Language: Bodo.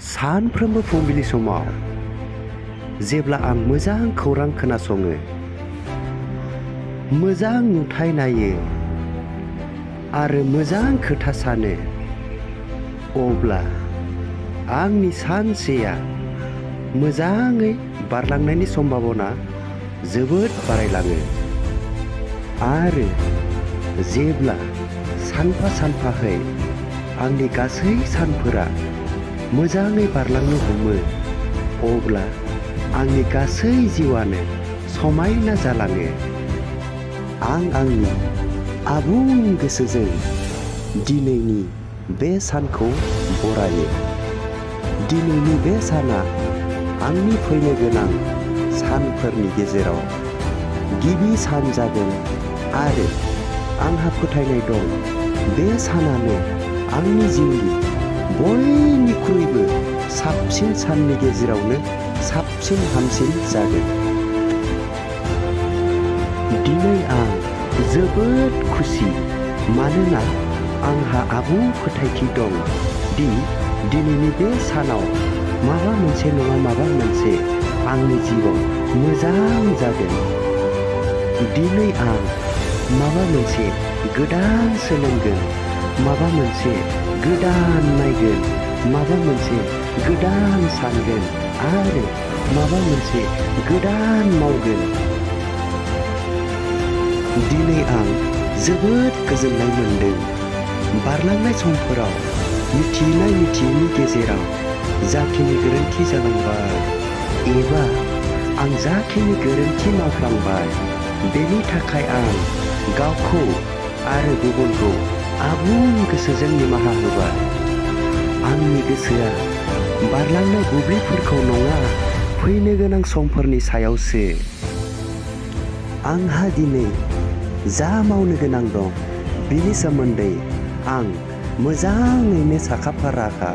सानफ्रोमबो फुंबिलि समाव जेब्ला आं मोजां खौरां खोनासङो, मोजां नुथाय नायो आरो मोजां खोथा सानो, अब्ला आंनि सानसेया मोजाङै बारलांनायनि सम्भाबना जोबोद बारायलाङो। आरो जेब्ला सानफा सानफाहै आंनि गासै सानफोरा मोजाङै बारलांनो हमो, अब्ला आंनि गासै जिउआनो समायना जालाङो। आं आंनि आबुं गोसोजों दिनैनि बे सानखौ बरायो। दिनैनि बे साना आंनि फैनो गोनां सानफोरनि गेजेराव गिबि सान जागोन आरो आंहा फोथायनाय दं बे सानानो आंनि जिउनि बयनिख्रुइबो साबसिन साननि गेजेरावनो साबसिन हामसिन जागोन। दिनै आं जोबोद खुसि, मानोना आंहा आबुं फोथायथि दं दि दिनैनि बे सानाव माबा मोनसे नङा माबा मोनसे आंनि जिउआव मोजां जागोन। दिनै आं माबा मोनसे गोदान सोलोंगोन, माबा मोनसे गोदान नायगोन, माबा मोनसे गोदान सानगोन आरो माबा मोनसे गोदान मावगोन। दिनै आं जोबोद गोजोननाय मोनदों। बारलांनाय समफोराव मिथिनाय मिथियैनि गेजेराव जाखिनि गोरोन्थि जालांबाय एबा आं जाखिनि गोरोन्थि मावफ्लांबाय, बेनि थाखाय आं गावखौ आरो गुबुनखौ आबुं गोसोजों निमाहा होबाय। आंनि गोसोआ बारलांनाय बुब्लिफोरखौ नङा, फैनो गोनां समफोरनि सायावसो। आंहा दिनै जा मावनो गोनां दं, बिनि सोमोन्दै आं मोजाङैनो साखाफाराखा।